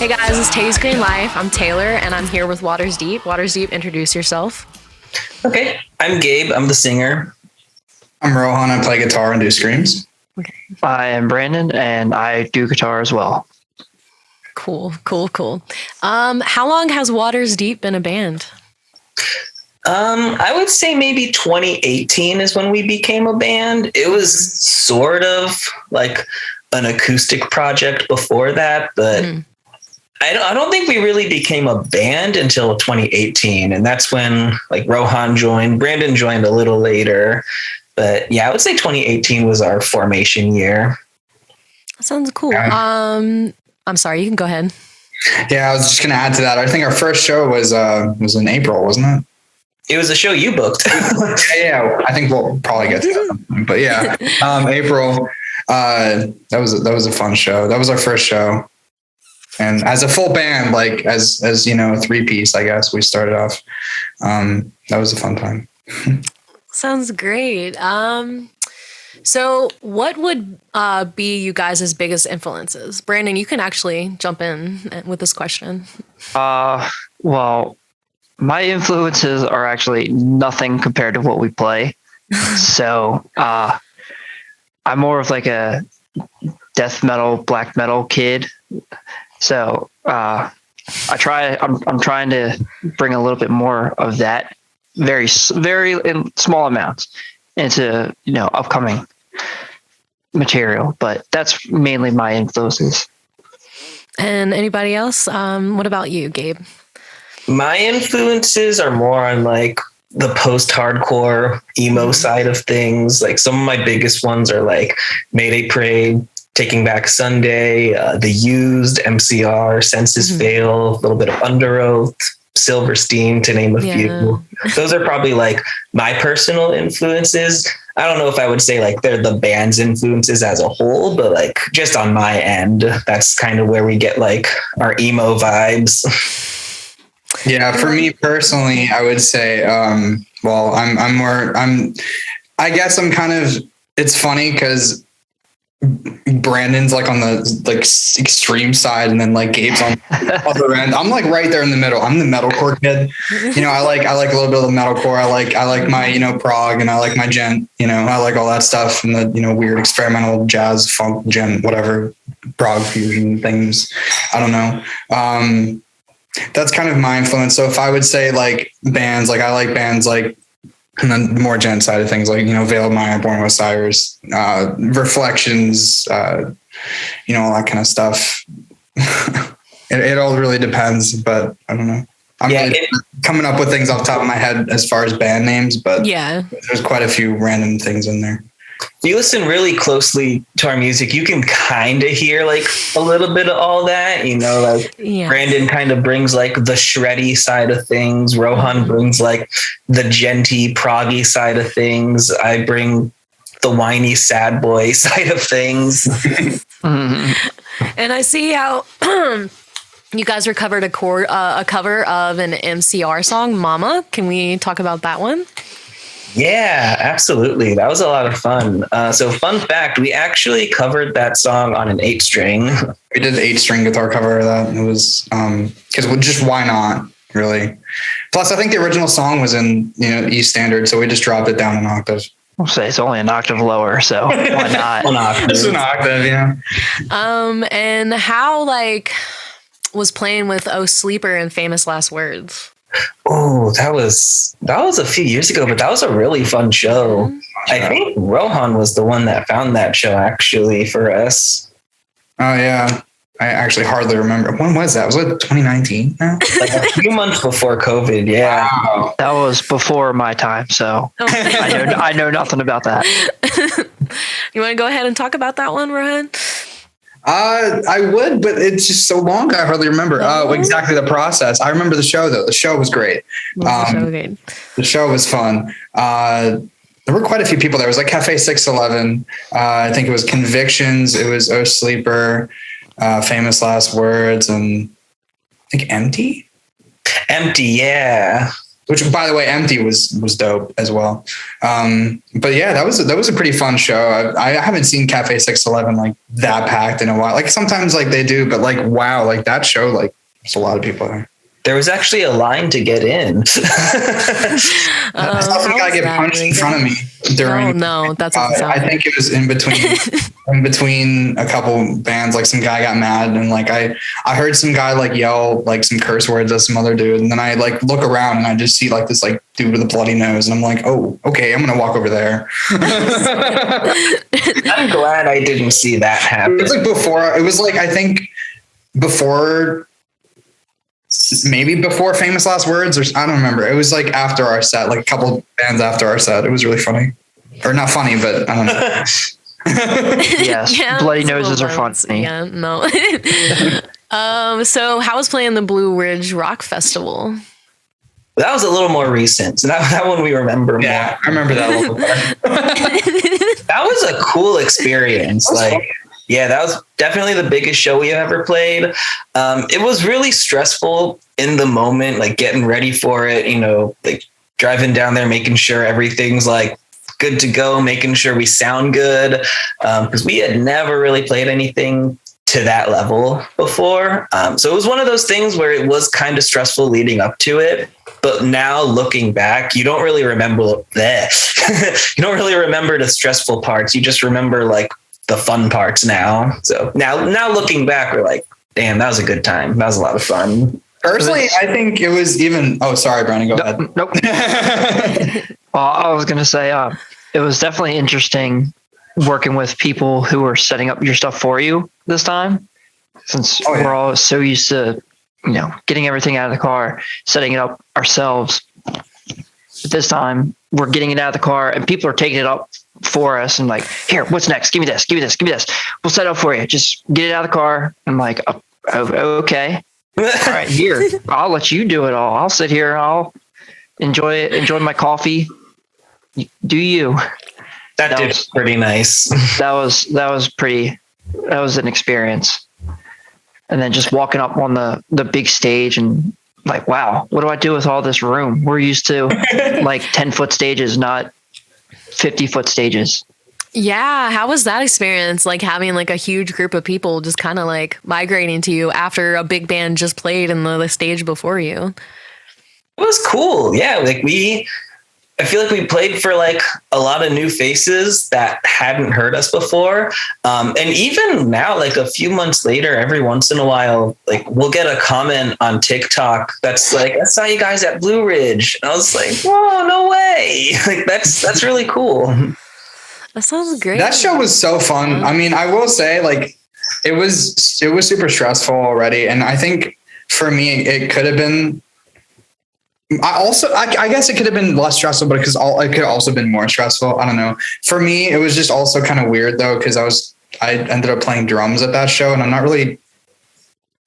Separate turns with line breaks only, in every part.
Hey guys, it's TaysGreenLife. I'm Taylor, and I'm here with Watersdeep. Watersdeep, introduce yourself.
Okay, I'm Gabe. I'm the singer.
I'm Rohan. I play guitar and do screams.
I am Brandon, and I do guitar as well.
Cool. How long has Watersdeep been a band?
I would say maybe 2018 is when we became a band. It was sort of like an acoustic project before that, but I don't think we really became a band until 2018. And that's when like Rohan joined, Brandon joined a little later. But yeah, I would say 2018 was our formation year.
That sounds cool.
Yeah.
I'm sorry, you can go ahead.
Yeah, I was just going to add to that. I think our first show was in April, wasn't it?
It was a show you booked.
Yeah, I think we'll probably get to that. But yeah, April. That was a fun show. That was our first show, and as a full band, like as you know, a 3-piece, I guess we started off. That was a fun time.
Sounds great. So what would be you guys' biggest influences? Brandon, you can actually jump in with this question.
Well, my influences are actually nothing compared to what we play. So I'm more of like a death metal, black metal kid. So I'm trying to bring a little bit more of that, very in small amounts, into upcoming material. But that's mainly my influences.
And anybody else? What about you, Gabe?
My influences are more on like the post-hardcore emo side of things. Like some of my biggest ones are like Mayday Parade, Taking Back Sunday, The Used, MCR, Senses Fail, a little bit of Under Oath, Silverstein, to name a few. Those are probably like my personal influences. I don't know if I would say like they're the band's influences as a whole, but like just on my end, that's kind of where we get like our emo vibes.
Yeah, for me personally, I would say, I guess I'm kind of, it's funny because Brandon's like on the like extreme side, and then like Gabe's on the other end. I'm like right there in the middle. I'm the metalcore kid. I like a little bit of the metalcore. I like my, prog, and I like my gent, I like all that stuff, and the, weird experimental jazz, funk, gent, whatever, prog fusion things. I don't know. That's kind of my influence. So if I would say like bands, like I like bands like, and then the more gent side of things, like, Veil of Maya, Born with Cyrus, Reflections, all that kind of stuff. It all really depends, but I don't know. I'm really coming up with things off the top of my head as far as band names, but there's quite a few random things in there.
If you listen really closely to our music, you can kind of hear like a little bit of all that, Brandon kind of brings like the shreddy side of things. Rohan brings like the genty, proggy side of things. I bring the whiny, sad boy side of things.
And I see how you guys recovered a cover of an MCR song, Mama. Can we talk about that one?
Yeah, absolutely. That was a lot of fun. So fun fact, we actually covered that song on an 8-string.
We did the 8-string guitar cover of that. It was, because just why not, really? Plus, I think the original song was in, E standard, so we just dropped it down an octave.
I'll say it's only an octave lower, so why not?
Just an octave, yeah.
And how, was playing with Oh Sleeper and Famous Last Words?
Oh, that was a few years ago, but that was a really fun show. I think Rohan was the one that found that show actually for us.
Oh yeah. I actually hardly remember. When was that? Was it 2019 now?
Like a few months before COVID. Yeah.
Wow.
That was before my time. So I know nothing about that.
You want to go ahead and talk about that one, Rohan?
I would, but it's just so long. I hardly remember exactly the process. I remember the show though. The show was great. The show was fun. There were quite a few people there. It was like Cafe 611. I think it was Convictions. It was Oh Sleeper, Famous Last Words, and I think Empty.
Empty, yeah.
which by the way, Empty was dope as well. But yeah, that was a pretty fun show. I haven't seen Cafe 611 like that packed in a while. Like sometimes like they do, but like, wow, like that show, like there's a lot of people there.
There was actually a line to get in.
I saw some guy get punched in front of me during.
Oh no, that's what
I think it was in between a couple bands. Like some guy got mad, and like I heard some guy like yell like some curse words at some other dude, and then I like look around and I just see like this like dude with a bloody nose, and I'm like, oh, okay, I'm gonna walk over there.
I'm glad I didn't see that happen.
It was like before. It was like I think before. Maybe before Famous Last Words, or I don't remember. It was like after our set, like a couple bands after our set. It was really funny, or not funny, but I don't know.
Yes,
Yeah,
bloody
it's a
noses are
little
funny.
Yeah, no. So how was playing the Blue Ridge Rock Festival?
That was a little more recent. So that one we remember more.
Yeah, I remember that a little bit better.
That was a cool experience. Like, yeah, that was definitely the biggest show we ever played. It was really stressful in the moment, like getting ready for it, you know, like driving down there, making sure everything's like good to go, making sure we sound good. Because we had never really played anything to that level before. So it was one of those things where it was kind of stressful leading up to it. But now looking back, you don't really remember that. You don't really remember the stressful parts. You just remember like the fun parts now. So now looking back, we're like, damn, that was a good time. That was a lot of fun.
Personally, I think it was even. Oh, sorry, Brandon. Go ahead.
Nope. Well, I was gonna say it was definitely interesting working with people who were setting up your stuff for you this time, since we're all so used to, you know, getting everything out of the car, setting it up ourselves. But this time, we're getting it out of the car, and people are taking it up for us and like, here, what's next? Give me this. We'll set it up for you. Just get it out of the car. I'm like, oh, okay. All right, here, I'll let you do it all. I'll sit here. I'll enjoy my coffee. Do you?
That was pretty nice.
That was an experience. And then just walking up on the big stage and like, wow, what do I do with all this room? We're used to like 10-foot stages, not 50-foot stages.
Yeah, how was that experience? Like having like a huge group of people just kind of like migrating to you after a big band just played in the stage before you.
It was cool. Yeah, like I feel like we played for like a lot of new faces that hadn't heard us before. And even now, like a few months later, every once in a while, like we'll get a comment on TikTok that's like, I saw you guys at Blue Ridge. And I was like, whoa, no way. Like that's really cool.
That sounds great.
That show was so fun. I mean, I will say like it was super stressful already. And I think for me, it could have been, I guess it could have been less stressful, but because it could have also been more stressful. I don't know. For me, it was just also kind of weird though, because I ended up playing drums at that show, and I'm not really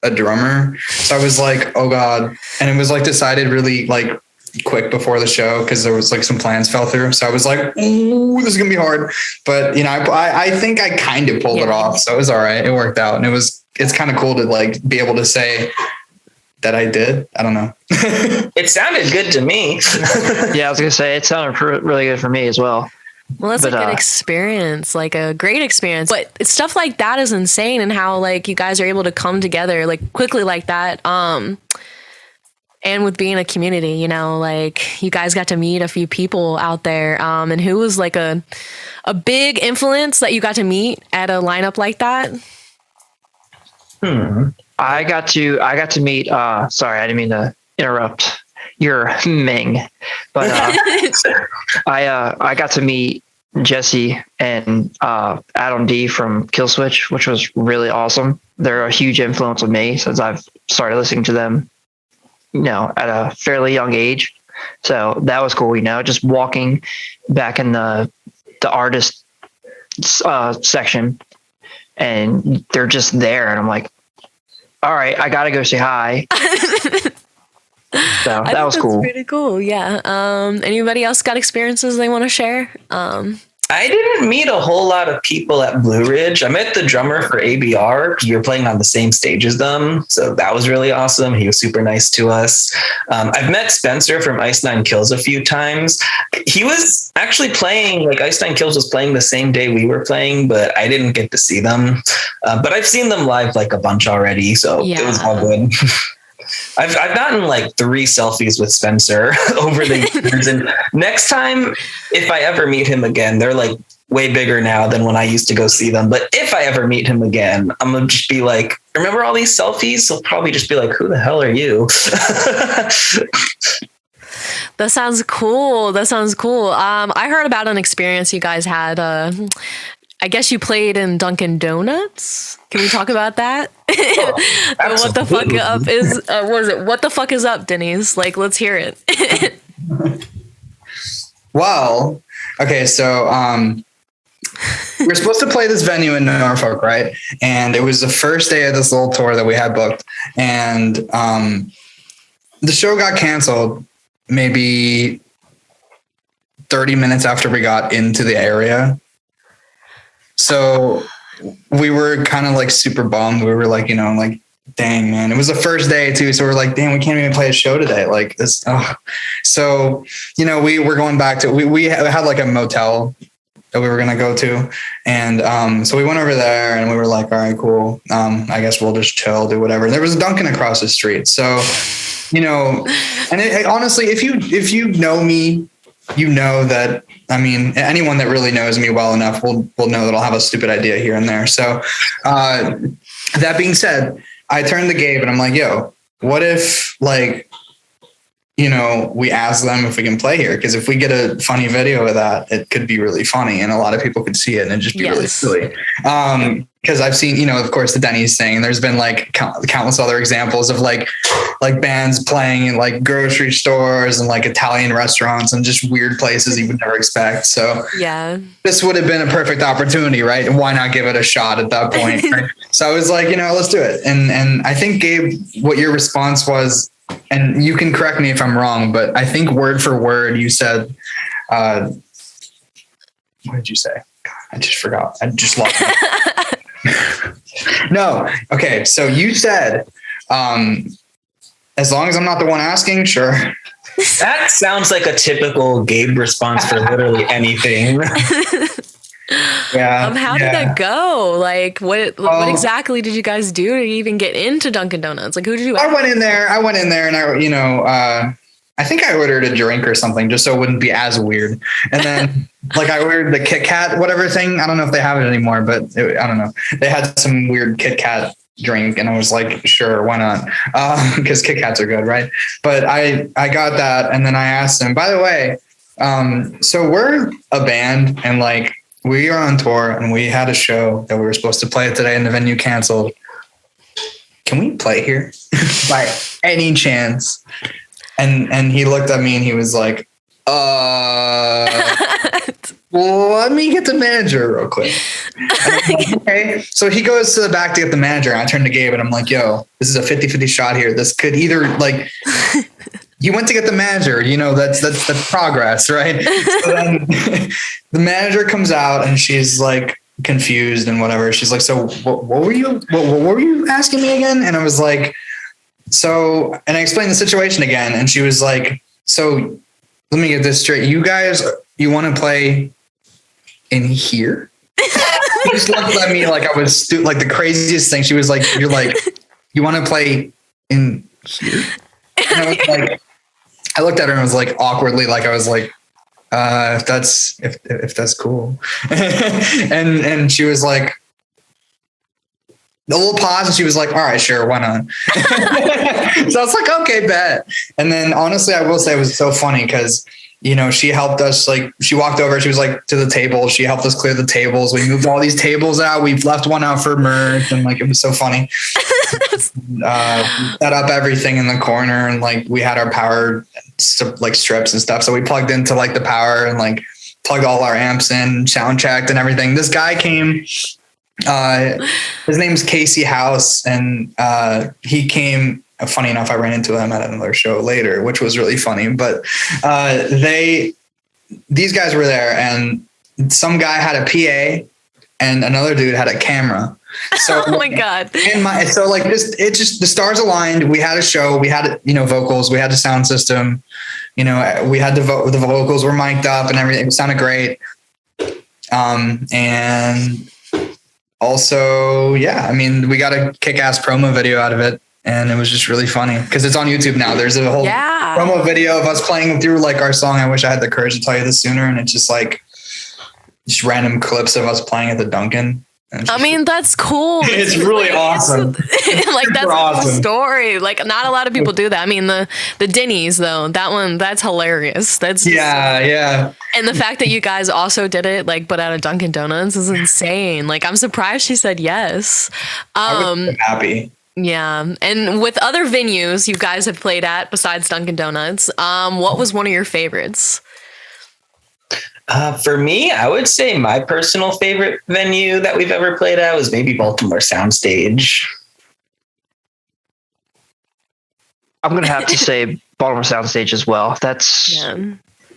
a drummer, so I was like, oh god, and it was like decided really like quick before the show because there was like some plans fell through. So I was like, ooh, this is gonna be hard, but you know, I think I kind of pulled it off, so it was all right. It worked out, and it's kind of cool to like be able to say that I did. I don't know.
It sounded good to me.
Yeah, I was gonna say it sounded really good for me as well.
Well, that's a good experience, like a great experience. But stuff like that is insane, and how like you guys are able to come together like quickly like that. And with being a community, you know, like you guys got to meet a few people out there. And who was like a big influence that you got to meet at a lineup like that?
I got to meet. Sorry, I didn't mean to interrupt your Ming, but I got to meet Jesse and Adam D from Killswitch, which was really awesome. They're a huge influence on me since I've started listening to them, you know, at a fairly young age. So that was cool, you know, just walking back in the artist section, and they're just there, and I'm like, all right, I gotta go say hi. So that was cool.
Pretty cool. Yeah. Anybody else got experiences they want to share?
I didn't meet a whole lot of people at Blue Ridge. I met the drummer for ABR because we were playing on the same stage as them. So that was really awesome. He was super nice to us. I've met Spencer from Ice Nine Kills a few times. He was actually playing, like Ice Nine Kills was playing the same day we were playing, but I didn't get to see them. But I've seen them live like a bunch already. So it was all good. I've gotten like 3 selfies with Spencer over the years. And next time, if I ever meet him again, they're like way bigger now than when I used to go see them. But if I ever meet him again, I'm going to just be like, remember all these selfies? He'll probably just be like, who the hell are you?
That sounds cool. I heard about an experience you guys had. I guess you played in Dunkin' Donuts. Can we talk about that? What the fuck up is? What is it? What the fuck is up, Denny's? Like, let's hear it.
Well, okay, so we're supposed to play this venue in Norfolk, right? And it was the first day of this little tour that we had booked, and the show got canceled maybe 30 minutes after we got into the area. So we were kind of like super bummed. We were like, like, dang, man, it was the first day too. So we're like, damn, we can't even play a show today. Like this. So, we were going back to, we had like a motel that we were going to go to. And so we went over there and we were like, all right, cool. I guess we'll just chill, do whatever. There was a Dunkin' across the street. So, and honestly, if you know me, that, I mean, anyone that really knows me well enough will know that I'll have a stupid idea here and there. So that being said, I turned to Gabe and I'm like, yo, what if like, we ask them if we can play here? Because if we get a funny video of that, it could be really funny and a lot of people could see it and it'd just be really silly. Because I've seen, of course, the Denny's thing, and there's been like countless other examples of like bands playing in like grocery stores and like Italian restaurants and just weird places you would never expect. So yeah, this would have been a perfect opportunity, right? And why not give it a shot at that point? Right? So I was like, let's do it. And I think, Gabe, what your response was, and you can correct me if I'm wrong, but I think word for word, you said, what did you say? God, I just forgot. I just lost it. No. Okay. So you said, as long as I'm not the one asking, sure.
That sounds like a typical Gabe response for literally anything.
Yeah.
How did that go? Like, what exactly did you guys do to even get into Dunkin' Donuts? Like, who did you?
I went in there and I think I ordered a drink or something just so it wouldn't be as weird. And then like I ordered the Kit Kat, whatever thing. I don't know if they have it anymore, but I don't know. They had some weird Kit Kat drink and I was like, sure, why not? Because Kit Kats are good, right? But I got that. And then I asked them, by the way, so we're a band and like we are on tour and we had a show that we were supposed to play today and the venue canceled. Can we play here by any chance? And he looked at me and he was like, let me get the manager real quick. Like, okay. So he goes to the back to get the manager. And I turned to Gabe and I'm like, yo, this is a 50-50 shot here. This could either like, you went to get the manager, that's progress, right? So then the manager comes out and she's like confused and whatever. She's like, so what were you asking me again? And I was like, and I explained the situation again. And she was like, so let me get this straight. You guys, you want to play in here? She just looked at me like I was like the craziest thing. She was like, you're like, you want to play in here? And I was like, I looked at her and was like awkwardly, like I was like, if that's cool. and she was like, a little pause and she was like, all right, sure, why not? So I was like, okay, bet. And then honestly, I will say it was so funny because, she helped us, like she walked over, she was like to the table. She helped us clear the tables. We moved all these tables out. We've left one out for merch and like, it was so funny. Set up everything in the corner and like we had our power like strips and stuff. So we plugged into like the power and like plugged all our amps in, sound checked and everything. This guy came, his name's Casey House and he came. Funny enough, I ran into him at another show later, which was really funny. But these guys were there, and some guy had a PA and another dude had a camera. So
oh my God.
The stars aligned. We had a show, we had, vocals, we had a sound system, we had the vocals were mic'd up and everything. It sounded great. And also, yeah, I mean, we got a kick-ass promo video out of it, and it was just really funny because it's on YouTube now. There's a whole promo video of us playing through like our song, I Wish I Had the Courage to Tell You This Sooner. And it's just like just random clips of us playing at the Dunkin'.
I mean, that's cool.
It's really awesome.
Like that's a cool story. Like not a lot of people do that. I mean, the Denny's though, that's hilarious. That's
yeah.
And the fact that you guys also did it, like, but at a Dunkin' Donuts is insane. Like, I'm surprised she said yes.
I was happy.
Yeah. And with other venues you guys have played at besides Dunkin' Donuts, what was one of your favorites?
For me, I would say my personal favorite venue that we've ever played at was maybe Baltimore Soundstage.
I'm going to have to say Baltimore Soundstage as well. That's,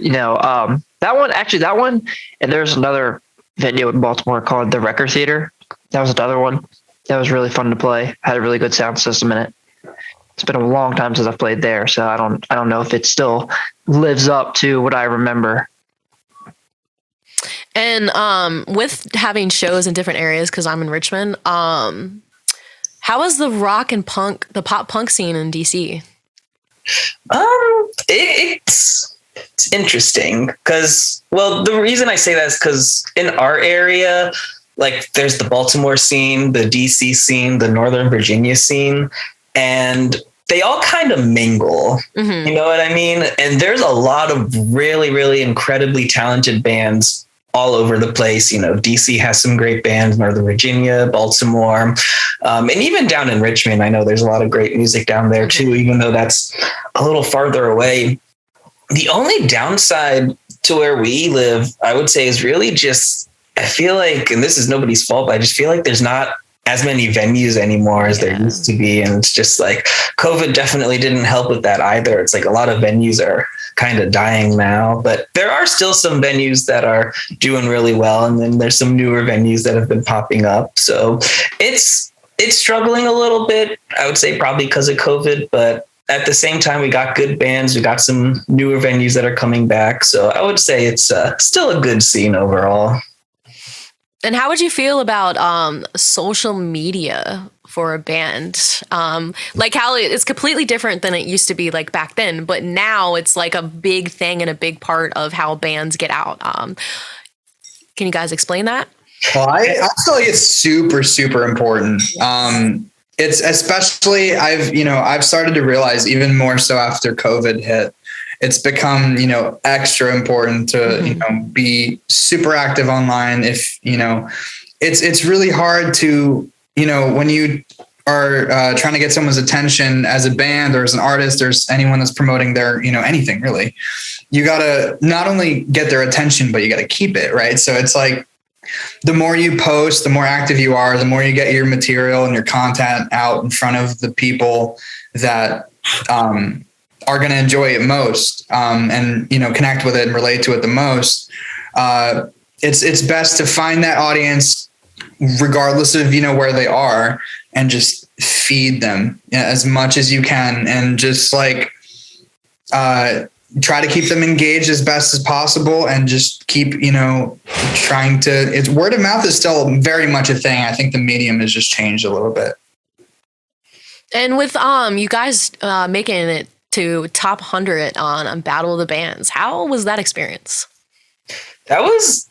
that one, and there's another venue in Baltimore called the Record Theater. That was another one that was really fun to play. Had a really good sound system in it. It's been a long time since I've played there, so I don't know if it still lives up to what I remember.
And with having shows in different areas, because I'm in Richmond, how is the rock and punk, the pop punk scene in DC?
It's interesting because, well, the reason I say that is because in our area, like there's the Baltimore scene, the DC scene, the Northern Virginia scene, and they all kind of mingle. Mm-hmm. You know what I mean? And there's a lot of really, really incredibly talented bands all over the place. DC has some great bands, Northern Virginia, Baltimore, and even down in Richmond. I know there's a lot of great music down there too, even though that's a little farther away. The only downside to where we live, I would say, is really just, I feel like, and this is nobody's fault, but I just feel like there's not as many venues anymore as there used to be. And it's just like COVID definitely didn't help with that either. It's like a lot of venues are kind of dying now, but there are still some venues that are doing really well. And then there's some newer venues that have been popping up. So it's struggling a little bit, I would say, probably because of COVID, but at the same time, we got good bands. We got some newer venues that are coming back. So I would say it's still a good scene overall.
And how would you feel about social media for a band? Like how it's completely different than it used to be like back then, but now it's like a big thing and a big part of how bands get out. Can you guys explain that?
Well, I feel like it's super, super important. It's especially, I've started to realize even more so after COVID hit, it's become, extra important to, be super active online. If, it's really hard to, when you are trying to get someone's attention as a band or as an artist or anyone that's promoting their, anything really, you got to not only get their attention, but you got to keep it. Right. So it's like, the more you post, the more active you are, the more you get your material and your content out in front of the people that, are going to enjoy it most, and, connect with it and relate to it the most. It's best to find that audience regardless of, where they are, and just feed them as much as you can. And just like, try to keep them engaged as best as possible, and just keep, trying to, it's word of mouth is still very much a thing. I think the medium has just changed a little bit.
And with, you guys, making it to top 100 on Battle of the Bands. How was that experience?
That was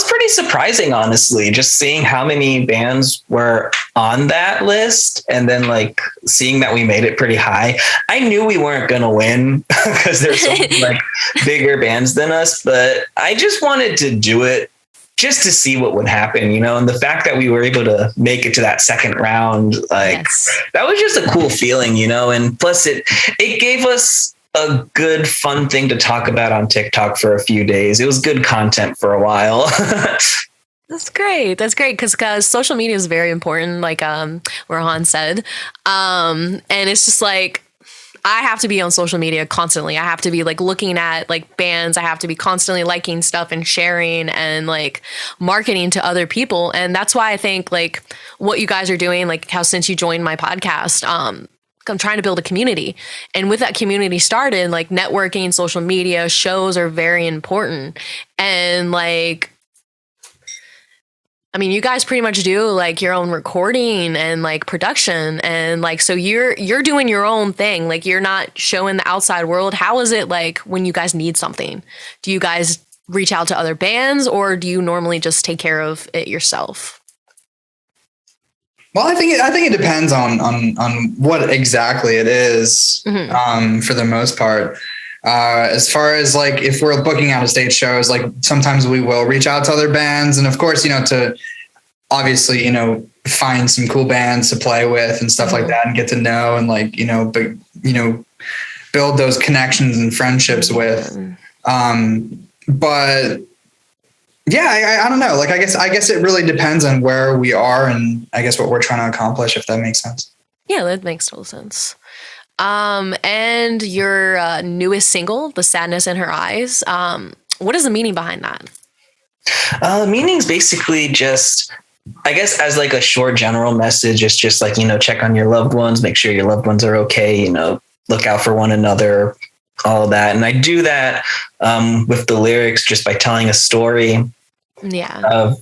pretty surprising, honestly, just seeing how many bands were on that list and then like seeing that we made it pretty high. I knew we weren't going to win because there's so many like bigger bands than us, but I just wanted to do it just to see what would happen, and the fact that we were able to make it to that second round, like that was just a cool feeling, and plus it gave us a good, fun thing to talk about on TikTok for a few days. It was good content for a while.
That's great. Because social media is very important, like Rohan said. And it's just like, I have to be on social media constantly. I have to be like looking at like bands. I have to be constantly liking stuff and sharing and like marketing to other people. And that's why I think like what you guys are doing, like how since you joined my podcast, I'm trying to build a community. And with that community started, like networking, social media, shows are very important. And like, I mean, you guys pretty much do like your own recording and like production, and like so you're doing your own thing. Like you're not showing the outside world. How is it like when you guys need something? Do you guys reach out to other bands, or do you normally just take care of it yourself?
Well, I think it depends on what exactly it is. For the most part. As far as like if we're booking out of state shows, like sometimes we will reach out to other bands, and of course, to obviously, find some cool bands to play with and stuff like that, and get to know and like, build those connections and friendships with. But yeah, I don't know. Like, I guess it really depends on where we are and I guess what we're trying to accomplish, if that makes sense.
Yeah, that makes total sense. And your newest single, The Sadness in Her Eyes, what is the meaning behind that?
The meaning's basically just, I guess, as like a short general message, it's just like, check on your loved ones, make sure your loved ones are okay, look out for one another, all of that. And I do that with the lyrics just by telling a story of,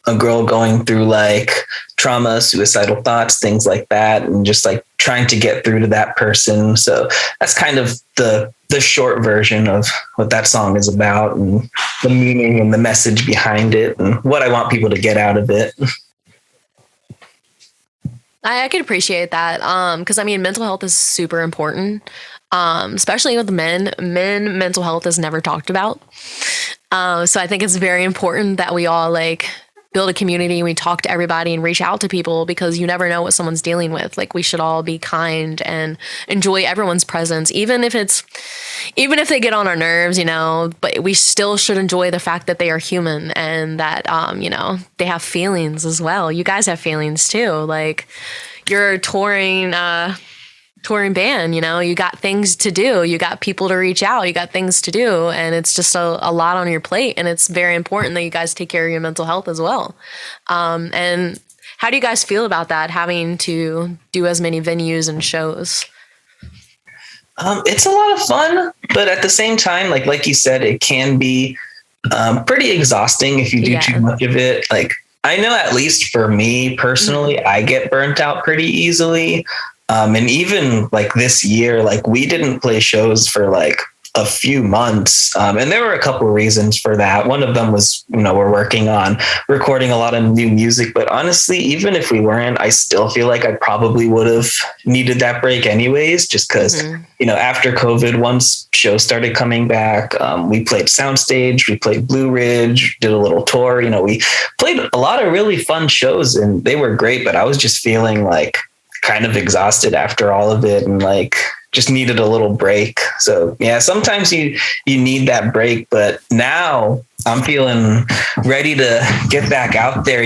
a girl going through like trauma, suicidal thoughts, things like that, and just like trying to get through to that person. So that's kind of the short version of what that song is about, and the meaning and the message behind it, and what I want people to get out of it.
I could appreciate that. Because I mean, mental health is super important. Especially with men mental health is never talked about. So I think it's very important that we all like build a community. We talk to everybody and reach out to people, because you never know what someone's dealing with. Like we should all be kind and enjoy everyone's presence, even if they get on our nerves, but we still should enjoy the fact that they are human and that, they have feelings as well. You guys have feelings too. Like you're touring band, you got things to do, you got people to reach out, you got things to do, and it's just a lot on your plate, and it's very important that you guys take care of your mental health as well. And how do you guys feel about that, having to do as many venues and shows?
It's a lot of fun, but at the same time, like you said, it can be pretty exhausting if you do too much of it. Like I know, at least for me personally, I get burnt out pretty easily. And even like this year, like we didn't play shows for like a few months. And there were a couple of reasons for that. One of them was, we're working on recording a lot of new music, but honestly, even if we weren't, I still feel like I probably would have needed that break anyways, just because, after COVID, once shows started coming back, we played Soundstage, we played Blue Ridge, did a little tour, we played a lot of really fun shows and they were great, but I was just feeling like kind of exhausted after all of it and like just needed a little break. So yeah, sometimes you need that break, but now I'm feeling ready to get back out there.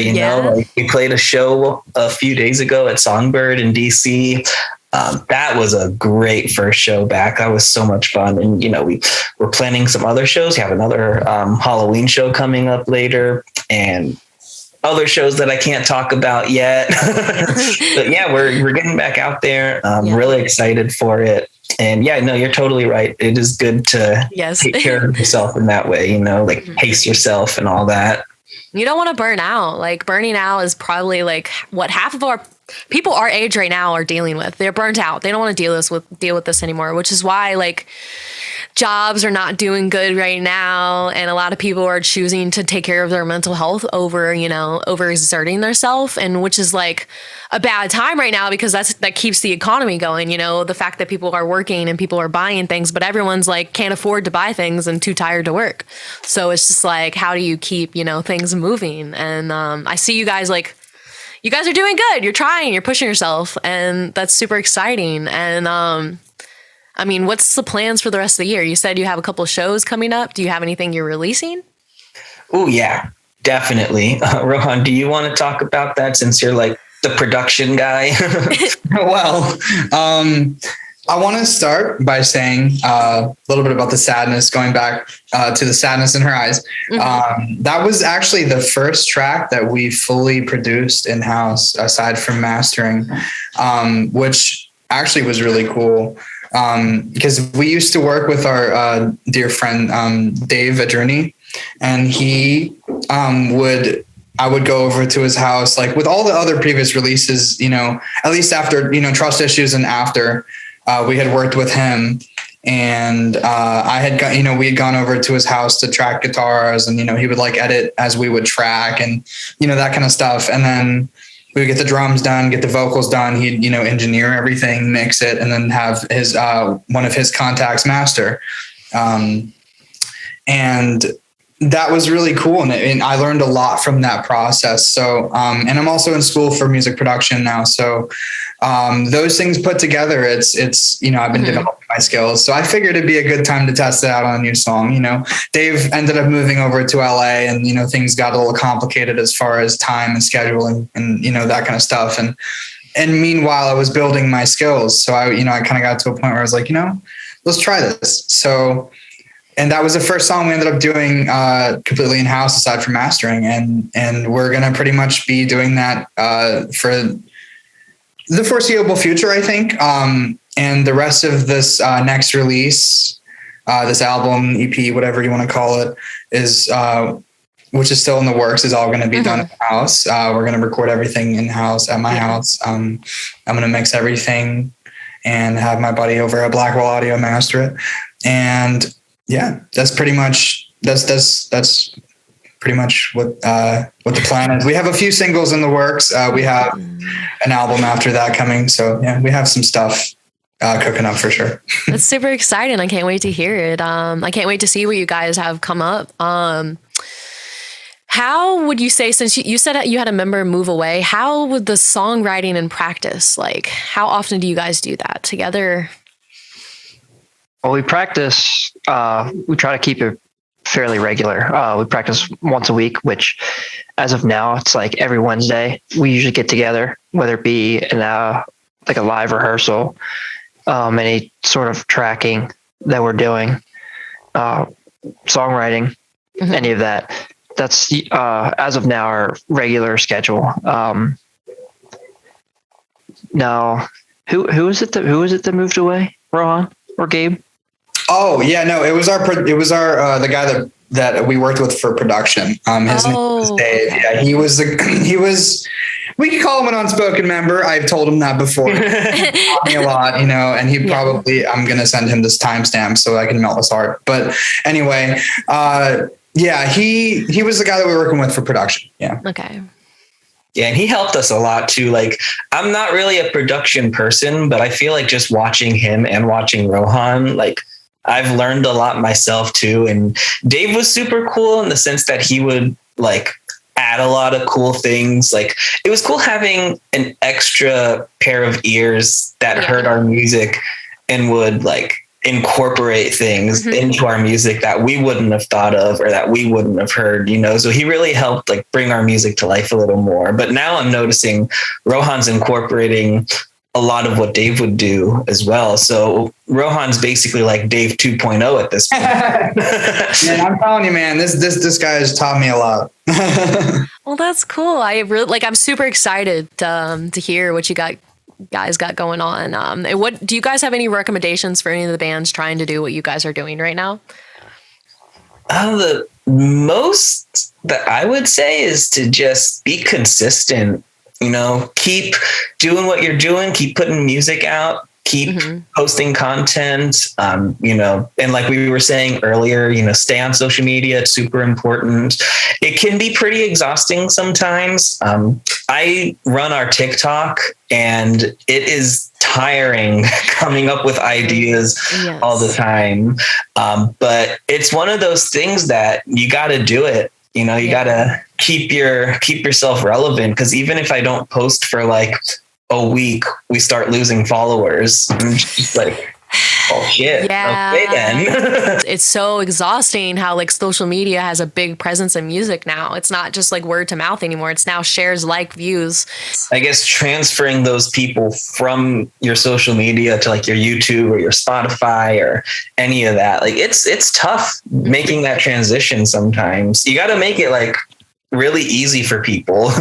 Like we played a show a few days ago at Songbird in DC. That was a great first show back. That was so much fun. And, we're planning some other shows. We have another Halloween show coming up later, and other shows that I can't talk about yet. But yeah, we're getting back out there. I'm really excited for it. And yeah, no, you're totally right. It is good to take care of yourself in that way, like pace yourself and all that.
You don't want to burn out. Like burning out is probably like what half of our people our age right now are dealing with. They're burnt out. They don't want to deal with this anymore, which is why like jobs are not doing good right now. And a lot of people are choosing to take care of their mental health over, overexerting themselves, and which is like a bad time right now, because that keeps the economy going. The fact that people are working and people are buying things, but everyone's like can't afford to buy things and too tired to work. So it's just like, how do you keep, things moving? And I see you guys like, you guys are doing good. You're trying, you're pushing yourself, and that's super exciting. And I mean, what's the plans for the rest of the year? You said you have a couple of shows coming up. Do you have anything you're releasing?
Oh yeah, definitely. Rohan, do you want to talk about that, since you're like the production guy?
Well, I want to start by saying a little bit about the sadness, going back to the sadness in her eyes. That was actually the first track that we fully produced in-house aside from mastering, which actually was really cool. Because we used to work with our dear friend Dave Adjourney, and I would go over to his house, like with all the other previous releases, at least after, Trust Issues and after, we had worked with him, and I had got, we had gone over to his house to track guitars, and, he would like edit as we would track and, that kind of stuff. And then we would get the drums done, get the vocals done. He'd, engineer everything, mix it, and then have his, one of his contacts master. And that was really cool. And I learned a lot from that process. So, and I'm also in school for music production now. So, those things put together, it's, I've been developing my skills. So I figured it'd be a good time to test it out on a new song. Dave ended up moving over to LA, and, things got a little complicated as far as time and scheduling and, that kind of stuff. And meanwhile I was building my skills. So I kind of got to a point where I was like, let's try this. So, and that was the first song we ended up doing completely in-house aside from mastering. And we're going to pretty much be doing that for the foreseeable future, I think. And the rest of this next release, this album, EP, whatever you want to call it, is which is still in the works, is all going to be done in-house. We're going to record everything in-house at my house. I'm going to mix everything and have my buddy over at Blackwell Audio master it. And yeah, that's pretty much pretty much what the plan is. We have a few singles in the works. We have an album after that coming. So yeah, we have some stuff cooking up for sure.
That's super exciting. I can't wait to hear it. I can't wait to see what you guys have come up. How would you say, since you said you had a member move away, how would the songwriting and practice, like how often do you guys do that together?
Well, we practice, we try to keep it fairly regular. We practice once a week, which as of now, it's like every Wednesday we usually get together, whether it be like a live rehearsal, any sort of tracking that we're doing, songwriting, any of that. That's as of now our regular schedule. Now, who is it that moved away? Rohan or Gabe?
Oh yeah, no, it was our the guy that we worked with for production. His name was Dave. Okay. Yeah, he was. We could call him an unspoken member. I've told him that before. He taught me a lot, and he probably, I'm going to send him this timestamp so I can melt his heart. But anyway, yeah, he was the guy that we were working with for production. Yeah.
Okay.
Yeah, and he helped us a lot too. Like, I'm not really a production person, but I feel like just watching him and watching Rohan, like, I've learned a lot myself too. And Dave was super cool in the sense that he would like add a lot of cool things. Like, it was cool having an extra pair of ears that heard our music and would like incorporate things into our music that we wouldn't have thought of or that we wouldn't have heard, So he really helped like bring our music to life a little more. But now I'm noticing Rohan's incorporating a lot of what Dave would do as well. So Rohan's basically like Dave 2.0 at this point.
Man, I'm telling you, man, this guy has taught me a lot.
Well, that's cool. I'm super excited to hear what you guys got going on. What do you guys have any recommendations for any of the bands trying to do what you guys are doing right now?
The most that I would say is to just be consistent. Keep doing what you're doing, keep putting music out, keep posting content, and like we were saying earlier, stay on social media. It's super important. It can be pretty exhausting sometimes. I run our TikTok and it is tiring coming up with ideas all the time. But it's one of those things that you got to do it. You gotta keep yourself relevant, because even if I don't post for like a week, we start losing followers. And just like, Oh shit.
Yeah.
Okay then.
It's so exhausting how like social media has a big presence in music now. It's not just like word to mouth anymore. It's now shares, like, views.
I guess transferring those people from your social media to like your YouTube or your Spotify or any of that, like it's tough making that transition sometimes. You got to make it like really easy for people.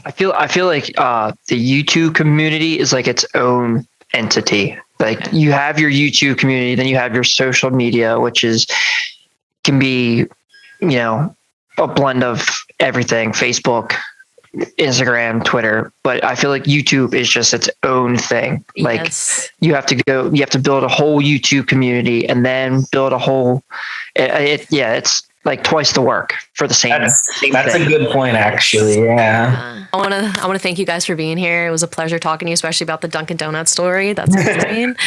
I feel like the YouTube community is like its own entity. Like you have your YouTube community, then you have your social media, which can be, a blend of everything: Facebook, Instagram, Twitter. But I feel like YouTube is just its own thing. Like
Yes.
you have to build a whole YouTube community and then build a whole. It's like twice the work for the same.
That's
thing.
a good point, actually. Yeah.
I want to thank you guys for being here. It was a pleasure talking to you, especially about the Dunkin' Donuts story. That's insane.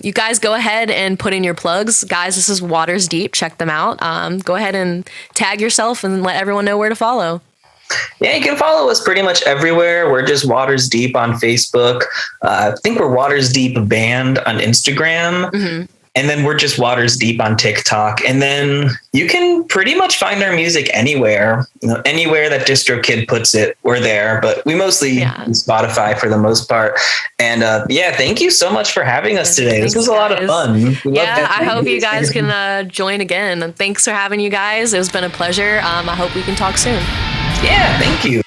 You guys go ahead and put in your plugs. Guys, this is Watersdeep. Check them out. Go ahead and tag yourself and let everyone know where to follow.
Yeah, you can follow us pretty much everywhere. We're just Watersdeep on Facebook. I think we're Watersdeep Band on Instagram.
Mm-hmm.
And then we're just Watersdeep on TikTok. And then you can pretty much find our music anywhere. Anywhere that DistroKid puts it, we're there. But we mostly use Spotify for the most part. And thank you so much for having us today. This was a lot of fun.
I hope you guys can join again. And thanks for having you guys. It's been a pleasure. I hope we can talk soon.
Yeah, thank you.